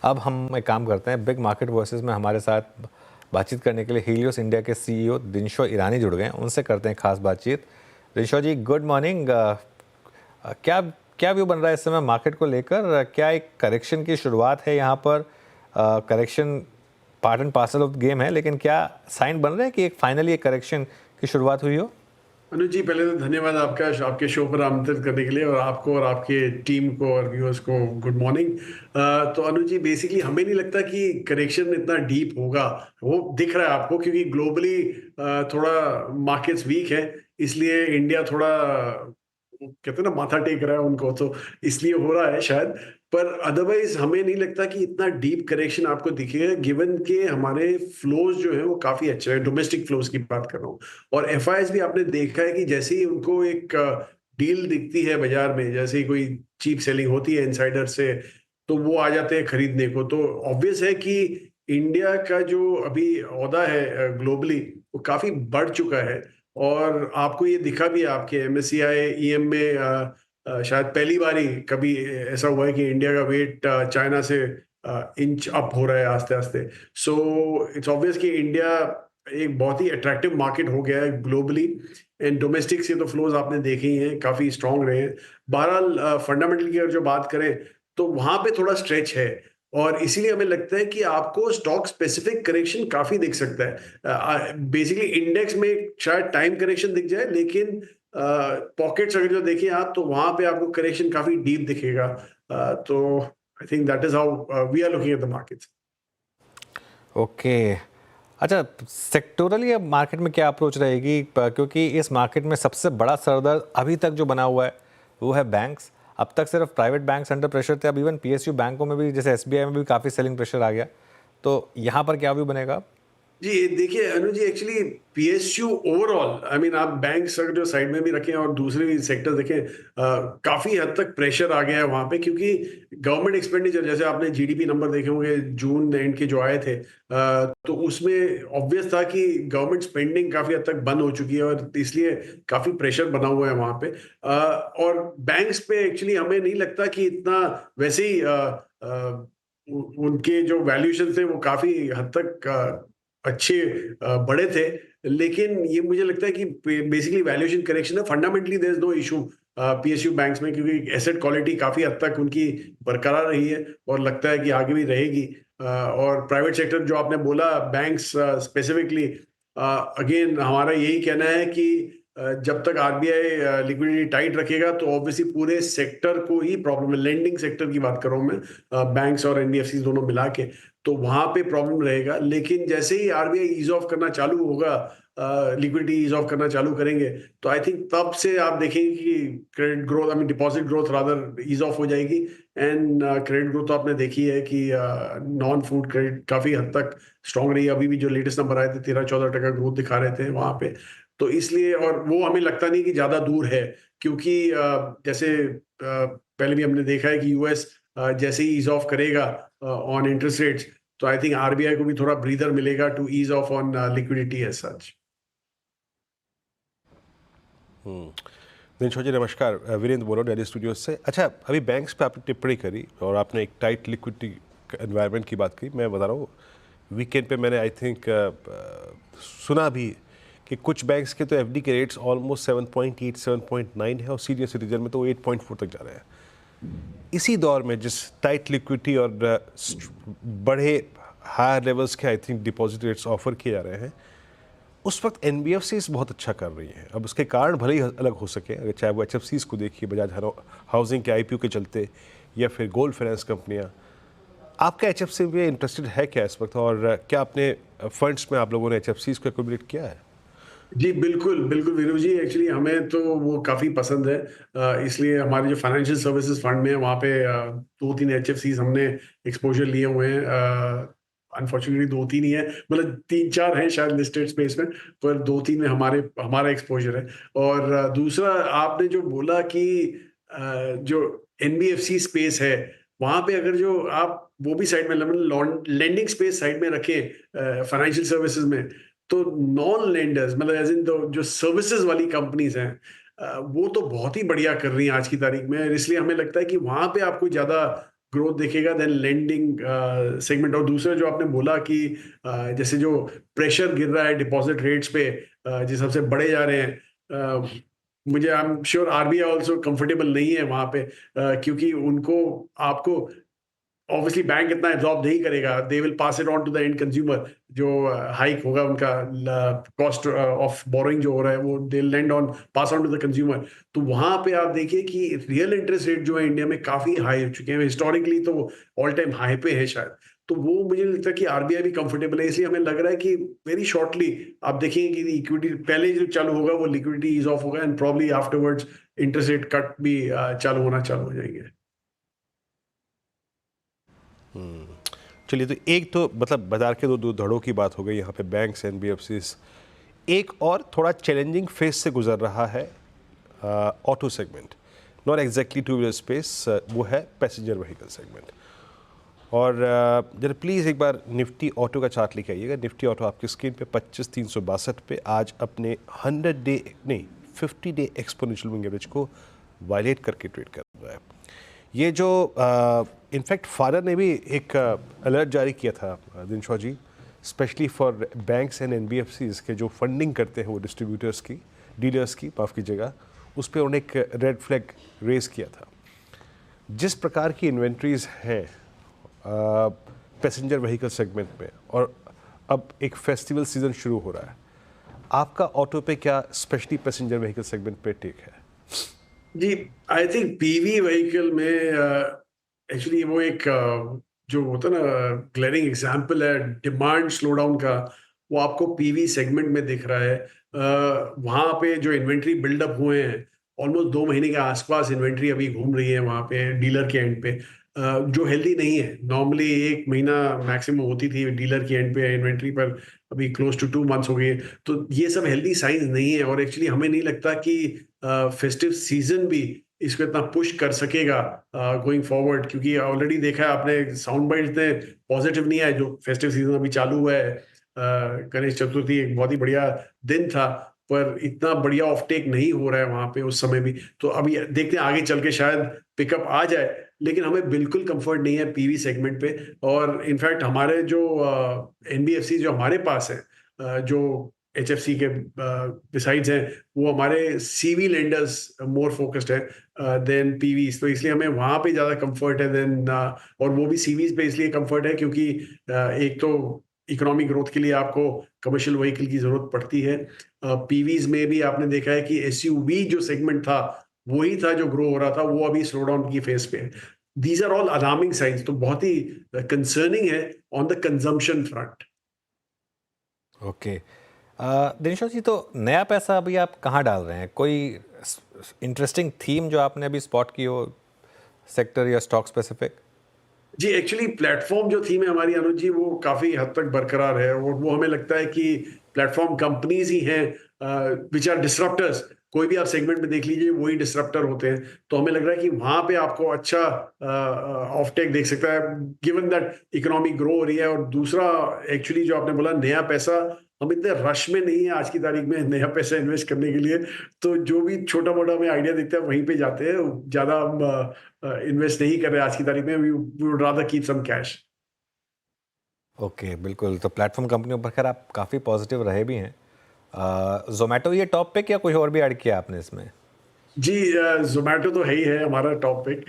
अब हम एक काम करते हैं, बिग मार्केट वर्सेस में हमारे साथ बातचीत करने के लिए हीलियोस इंडिया के सीईओ दिनशो ईरानी जुड़ गए हैं। उनसे करते हैं खास बातचीत। दिनशो जी, गुड मॉर्निंग। क्या क्या व्यू बन रहा है इस समय मार्केट को लेकर? क्या एक करेक्शन की शुरुआत है यहाँ पर? Correction part and parcel of game है, लेकिन क्या साइन बन रहे हैं कि एक फाइनली एक करेक्शन की शुरुआत हुई हो? अनुज जी, पहले तो धन्यवाद आपका आपके शो पर आमंत्रित करने के लिए, और आपको और आपके टीम को और व्यूअर्स को गुड मॉर्निंग। तो अनुज जी, बेसिकली हमें नहीं लगता कि करेक्शन इतना डीप होगा। वो दिख रहा है आपको क्योंकि ग्लोबली थोड़ा मार्केट्स वीक है, इसलिए इंडिया थोड़ा कहते हैं ना माथा टेक रहा है उनको, तो इसलिए हो रहा है शायद। पर अदरवाइज हमें नहीं लगता कि इतना डीप करेक्शन आपको दिखेगा, गिवन के हमारे फ्लोज जो है वो काफी अच्छे हैं। डोमेस्टिक फ्लोज की बात कर रहा हूँ, और एफआईएस भी आपने देखा है कि जैसे ही उनको एक डील दिखती है बाजार में, जैसे ही कोई चीप सेलिंग होती है इनसाइडर से, तो वो आ जाते हैं खरीदने को। तो ऑब्वियस है कि इंडिया का जो अभी ओहदा है ग्लोबली, वो काफी बढ़ चुका है। और आपको ये दिखा भी है आपके एमएससीआई ईएम में, शायद पहली बार ही कभी ऐसा हुआ है कि इंडिया का वेट चाइना से इंच अप हो रहा है आस्ते आस्ते। सो इट्स ऑब्वियस कि इंडिया एक बहुत ही अट्रैक्टिव मार्केट हो गया है ग्लोबली। एंड डोमेस्टिक से तो फ्लोज आपने देखे ही हैं, काफी स्ट्रांग रहे हैं। बहरहाल फंडामेंटल की अगर जो बात करें, तो वहां पे थोड़ा स्ट्रेच है, और इसीलिए हमें लगता है कि आपको स्टॉक स्पेसिफिक करेक्शन काफी दिख सकता है। बेसिकली इंडेक्स में शायद टाइम करेक्शन दिख जाए, लेकिन पॉकेट्स अगर जो देखें आप, तो वहां पे आपको करेक्शन काफी डीप दिखेगा। तो I think that is how we are looking at the markets. Okay. अच्छा, सेक्टोरली अब मार्केट में क्या अप्रोच रहेगी? क्योंकि इस मार्केट में सबसे बड़ा सरदर्द अभी तक जो बना हुआ है वो है बैंक्स। अब तक सिर्फ प्राइवेट बैंक्स अंडर प्रेशर थे, अब इवन पीएसयू बैंकों में भी, जैसे एसबीआई में भी काफ़ी सेलिंग प्रेशर आ गया। तो यहाँ पर क्या व्यू बनेगा? जी देखिए Anuj ji, actually PSU overall, I mean आप बैंक्स अगर जो साइड में भी रखें और दूसरे भी सेक्टर देखें, काफी हद तक प्रेशर आ गया है वहां पे, क्योंकि गवर्नमेंट एक्सपेंडिचर, जैसे आपने जीडीपी नंबर देखे होंगे जून एंड के जो आए थे, तो उसमें ऑब्वियस था कि गवर्नमेंट स्पेंडिंग काफी हद तक बंद हो चुकी है, और इसलिए काफी प्रेशर बना हुआ है वहां पे। और बैंक्स पे एक्चुअली हमें नहीं लगता कि इतना, वैसे ही उनके जो वैल्यूएशन थे वो काफी हद तक अच्छे बड़े थे। लेकिन ये मुझे लगता है कि बेसिकली वैल्यूएशन करेक्शन है, fundamentally there is no issue PSU banks में, क्योंकि एसेट क्वालिटी काफी हद तक उनकी बरकरार रही है, और लगता है कि आगे भी रहेगी। और प्राइवेट सेक्टर जो आपने बोला, बैंक्स स्पेसिफिकली, अगेन हमारा यही कहना है कि जब तक आरबीआई लिक्विडिटी टाइट रखेगा, तो ऑब्वियसली पूरे सेक्टर को ही प्रॉब्लम है। लेंडिंग सेक्टर की बात कर रहा हूं मैं, बैंक्स और एनबीएफसी दोनों मिला के, तो वहां पे प्रॉब्लम रहेगा। लेकिन जैसे ही आरबीआई ईज ऑफ करना चालू होगा, लिक्विडिटी ईज ऑफ करना चालू करेंगे, तो आई थिंक तब से आप देखेंगे कि credit growth, I mean deposit growth rather, ease off हो जाएगी। एंड क्रेडिट ग्रोथ तो आपने देखी है कि नॉन फूड क्रेडिट काफी हद तक स्ट्रांग रही है। अभी भी जो लेटेस्ट नंबर आए थे, 13-14% ग्रोथ दिखा रहे थे वहां पे। तो इसलिए, और वो हमें लगता नहीं कि ज्यादा दूर है, क्योंकि जैसे पहले भी हमने देखा है कि यूएस जैसे ही ईज ऑफ करेगा ऑन इंटरेस्ट रेट्स, तो आई थिंक आरबीआई को भी थोड़ा ब्रीदर मिलेगा to ease off on liquidity as such. Dinesh ji नमस्कार, वीरेंद्र बोल रहा हूँ दिल्ली स्टूडियो से। अच्छा, अभी बैंक्स पे आपने टिप्पणी करी और आपने एक टाइट लिक्विडिटी एनवायरनमेंट की बात की। मैं बता रहा हूँ, वीकेंड पे मैंने आई थिंक सुना भी कि कुछ बैंक्स के तो एफडी के रेट्स ऑलमोस्ट 7.8 7.9 है, और सीनियर सिटीजन में तो 8.4 तक जा रहे हैं। इसी दौर में जिस टाइट लिक्विडिटी और बड़े हायर लेवल्स के I think deposit rates offer किए जा रहे हैं, उस वक्त एनबीएफसीज बहुत अच्छा कर रही हैं। अब उसके कारण भले ही अलग हो सके, अगर चाहे वो एचएफसीज को देखिए, बजाज हाउसिंग के आईपीओ के चलते, या फिर गोल्ड फाइनेंस कंपनियां। आपका एचएफसी में इंटरेस्टेड है क्या इस वक्त, और क्या अपने फंड्स में आप लोगों ने एचएफसीज को एक्यूमुलेट किया है? जी बिल्कुल बिल्कुल वीरू जी, एक्चुअली हमें तो वो काफ़ी पसंद है। इसलिए हमारे जो फाइनेंशियल सर्विसेज फंड में है, वहाँ पे 2-3 एचएफसीज हमने एक्सपोजर लिए हुए हैं। अनफॉर्चुनेटली 2-3 ही है, मतलब 3-4 हैं शायद लिस्टेड स्पेस में, पर 2-3 में हमारा एक्सपोजर है। और दूसरा आपने जो बोला कि जो एनबीएफसी स्पेस है, वहाँ पे अगर जो आप वो भी साइड में, लेंडिंग स्पेस साइड में रखें फाइनेंशियल सर्विसेज में, तो नॉन लेंडर्स, मतलब एज इन जो सर्विसेज वाली कंपनीज हैं, वो तो बहुत ही बढ़िया कर रही हैं आज की तारीख में। इसलिए हमें लगता है कि वहां पे आपको ज्यादा ग्रोथ दिखेगा, देन लेंडिंग सेगमेंट। और दूसरा जो आपने बोला कि जैसे जो प्रेशर गिर रहा है डिपॉजिट रेट्स पे, जिस हिसाब से बढ़े जा रहे हैं, मुझे I am sure RBI also comfortable नहीं है वहां पे, क्योंकि उनको आपको ऑब्वियसली बैंक इतना एब्जॉर्ब नहीं करेगा, they will pass it on to the end consumer. जो हाइक होगा उनका कॉस्ट ऑफ बोरोइंग जो हो रहा है वो they lend on, pass on to the consumer. तो वहां पे आप देखिए कि रियल इंटरेस्ट रेट जो है इंडिया में काफी हाई हो चुके हैं, हिस्टोरिकली तो ऑल टाइम हाई पे है शायद। तो वो मुझे लगता है कि आरबीआई भी कंफर्टेबल है, इसलिए हमें लग रहा है कि वेरी शॉर्टली आप देखेंगे कि इक्विटी पहले जो चालू होगा वो लिक्विडिटी ईज ऑफ होगा, and probably afterwards interest rate cut भी चालू हो जाएंगे। चलिए, तो एक तो मतलब बाजार के दो धड़ों की बात हो गई यहाँ पे, बैंक्स, एनबीएफसीज। एक और थोड़ा चैलेंजिंग फेज से गुजर रहा है auto segment, not exactly two wheeler space, वो है पैसेंजर व्हीकल सेगमेंट। और जरा प्लीज़ एक बार निफ्टी ऑटो का चार्ट लेके आइएगा। निफ्टी ऑटो आपकी स्क्रीन पे 25,362 पे आज अपने 50 डे एक्सपोनेंशियल मूविंग एवरेज को वायलेट करके ट्रेड कर रहा है। ये जो इनफैक्ट फादर ने भी एक अलर्ट जारी किया था Dinshaw ji, specially for banks and NBFCs के जो फंडिंग करते हैं वो डिस्ट्रीब्यूटर्स की, डीलर्स की, माफ़ कीजिएगा, उस पर उन्होंने एक रेड फ्लैग रेज किया था। जिस प्रकार की इन्वेंट्रीज हैं पैसेंजर व्हीकल सेगमेंट में, और अब एक फेस्टिवल सीजन शुरू हो रहा है, आपका ऑटो पे क्या स्पेशली पैसेंजर व्हीकल सेगमेंट पे टेक है? जी, आई थिंक पीवी व्हीकल में एक्चुअली वो एक जो होता है ना ग्लेरिंग एग्जांपल है डिमांड स्लोडाउन का, वो आपको पीवी सेगमेंट में दिख रहा है। वहाँ पे जो इन्वेंट्री बिल्डअप हुए हैं, ऑलमोस्ट 2 महीने के आसपास इन्वेंट्री अभी घूम रही है वहाँ पे डीलर के एंड पे, जो हेल्दी नहीं है। नॉर्मली 1 महीना मैक्सिमम होती थी डीलर की एंड पे इन्वेंट्री पर, अभी क्लोज टू 2 मंथ्स हो गए। तो ये सब हेल्दी साइंस नहीं है, और एक्चुअली हमें नहीं लगता कि फेस्टिव सीजन भी इसको इतना पुश कर सकेगा गोइंग फॉरवर्ड, क्योंकि ऑलरेडी देखा है आपने साउंड बाइट इतने पॉजिटिव नहीं आए। जो फेस्टिव सीजन अभी चालू हुआ है, गणेश चतुर्थी एक बहुत ही बढ़िया दिन था, पर इतना बढ़िया ऑफ टेक नहीं हो रहा है वहां पे उस समय भी। तो अभी देखते हैं आगे चल के शायद पिकअप आ जाए, लेकिन हमें बिल्कुल कंफर्ट नहीं है पीवी सेगमेंट पे। और इनफैक्ट हमारे जो एनबीएफसी जो हमारे पास है, जो एचएफसी के बिसाइड्स हैं, वो हमारे सीवी लेंडर्स मोर फोकस्ड है देन पीवीज। तो इसलिए हमें वहां पे ज्यादा कंफर्ट है देन, और वो भी सीवीज पे इसलिए कंफर्ट है क्योंकि एक तो इकोनॉमिक ग्रोथ के लिए आपको कमर्शियल व्हीकल की जरूरत पड़ती है। पीवीज में भी आपने देखा है कि एसयूवी जो सेगमेंट था वही था जो ग्रो हो रहा था, वो अभी स्लो डाउन की फेज पे है। These are all alarming signs, तो बहुत ही कंसर्निंग है on the consumption front. Okay, Dinshaw ji, तो नया पैसा अभी आप कहाँ डाल रहे हैं? कोई इंटरेस्टिंग थीम जो आपने अभी स्पॉट की हो, सेक्टर या स्टॉक स्पेसिफिक? जी, एक्चुअली प्लेटफॉर्म जो थीम है हमारी अनुज जी, वो काफी हद तक बरकरार है, और वो हमें लगता है कि प्लेटफॉर्म कंपनीज ही हैं विच आर डिसरप्टर्स। कोई भी आप सेगमेंट में देख लीजिए, वही डिसरप्टर होते हैं। तो हमें लग रहा है कि वहां पे आपको अच्छा ऑफ टेक देख सकता है, गिवन दैट इकोनॉमी ग्रो हो रही है। और दूसरा एक्चुअली जो आपने बोला नया पैसा, हम इतने रश में नहीं है आज की तारीख में नया पैसा इन्वेस्ट करने के लिए। तो जो भी छोटा मोटा हमें आइडिया दिखता है वहीं पे जाते हैं, ज्यादा हम इन्वेस्ट नहीं कर रहे आज की तारीख में। We would rather keep some cash. Okay, बिल्कुल। तो प्लेटफॉर्म कंपनियों पर खैर आप काफ़ी पॉजिटिव रहे भी हैं। जोमेटो ये टॉप पिक या कोई और भी ऐड किया आपने इसमें? जी, जोमेटो तो है ही है हमारा टॉपिक।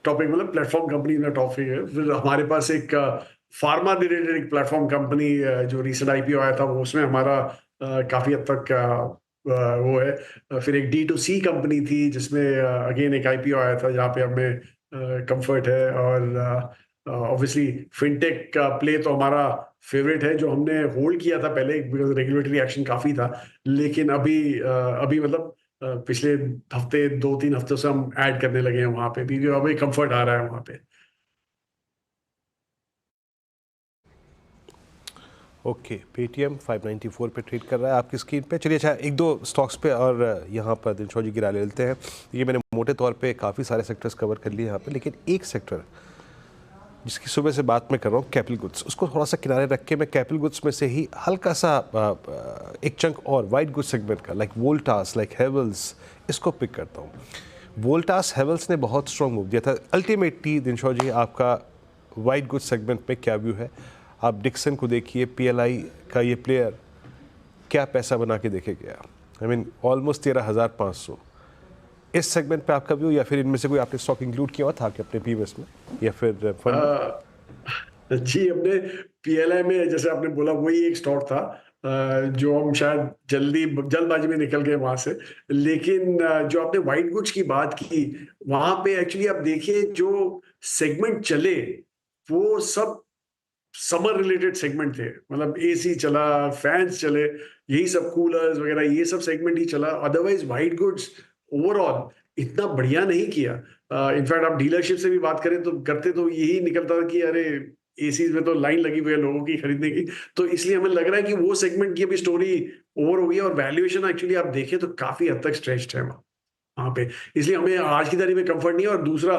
टॉपिक मतलब प्लेटफॉर्म कंपनी में टॉपिक है। फिर हमारे पास एक फार्मा रिलेटेड एक प्लेटफॉर्म कंपनी जो रिसेंट आईपीओ आया था, वो उसमें हमारा काफी हद तक वो है। फिर एक D2C कंपनी थी जिसमें अगेन एक आईपीओ आया था, जहाँ पे हमें कंफर्ट है। और ऑब्वियसली फिनटेक का प्ले तो हमारा फेवरेट है, जो हमने होल्ड किया था पहले बिकॉज रेगुलेटरी एक्शन काफी था। लेकिन अभी मतलब पिछले हफ्ते 2-3 हफ्तों से हम ऐड करने लगे हैं वहां पे भी, अभी कंफर्ट आ रहा है वहां पे। ओके, पेटीएम 594 पे ट्रेड कर रहा है आपकी स्क्रीन पे। चलिए, अच्छा एक दो स्टॉक्स पे और यहाँ पर दिनशॉ जी की राय ले लेते हैं। ये मैंने मोटे तौर पे काफ़ी सारे सेक्टर्स कवर कर लिए यहाँ पे, लेकिन एक सेक्टर जिसकी सुबह से बात मैं कर रहा हूँ, कैपिटल गुड्स, उसको थोड़ा सा किनारे रख के मैं कैपिटल गुड्स में से ही हल्का सा एक चंक और वाइट गुड्स सेगमेंट का, लाइक वोल्टास, लाइक हेवल्स, इसको पिक करता हूँ। वोल्टास हेवल्स ने बहुत स्ट्रॉन्ग मूव दिया था। अल्टीमेटली दिनशॉ जी, आपका वाइट गुड सेगमेंट में क्या व्यू है? आप डिक्सन को देखिए, पीएलआई का ये प्लेयर क्या पैसा बना के देखे गया, आई मीन ऑलमोस्ट 13,500। इस सेगमेंट पे आपका व्यू, या फिर इनमें से कोई आपने स्टॉक इंक्लूड किया हुआ था कि अपने पीवीएस में या फिर फंड में? जी, हमने पीएलआई में, जैसे आपने बोला, वही एक स्टॉक था जो हम शायद जल्दबाजी में निकल गए वहां से। लेकिन जो आपने व्हाइट गुड्स की बात की, वहां पे एक्चुअली आप देखिए जो सेगमेंट चले वो सब समर रिलेटेड सेगमेंट थे। मतलब एसी चला, फैंस चले, यही सब, कूलर्स वगैरह, ये सब सेगमेंट ही चला। अदरवाइज व्हाइट गुड्स ओवरऑल इतना बढ़िया नहीं किया। इनफैक्ट आप डीलरशिप से भी बात करें तो करते तो यही निकलता था कि अरे एसीज में तो लाइन लगी हुई है लोगों की खरीदने की। तो इसलिए हमें लग रहा है कि वो सेगमेंट की अभी स्टोरी ओवर हो गई है, और वैल्यूएशन एक्चुअली आप देखें तो काफी हद तक स्ट्रेच्ड है वहां पे। इसलिए हमें आज की तारीख में कंफर्ट नहीं है। और दूसरा,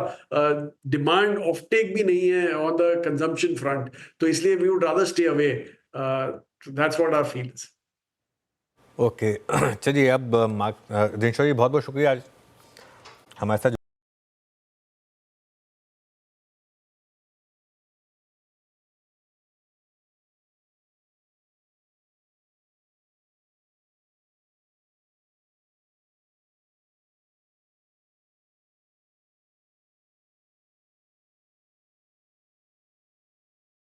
डिमांड ऑफ टेक भी नहीं है ऑन द कंजम्पशन फ्रंट, तो इसलिए we would rather stay away. That's what our feels. Okay चलिए, अब दिनशॉ जी बहुत बहुत शुक्रिया आज हमारे साथ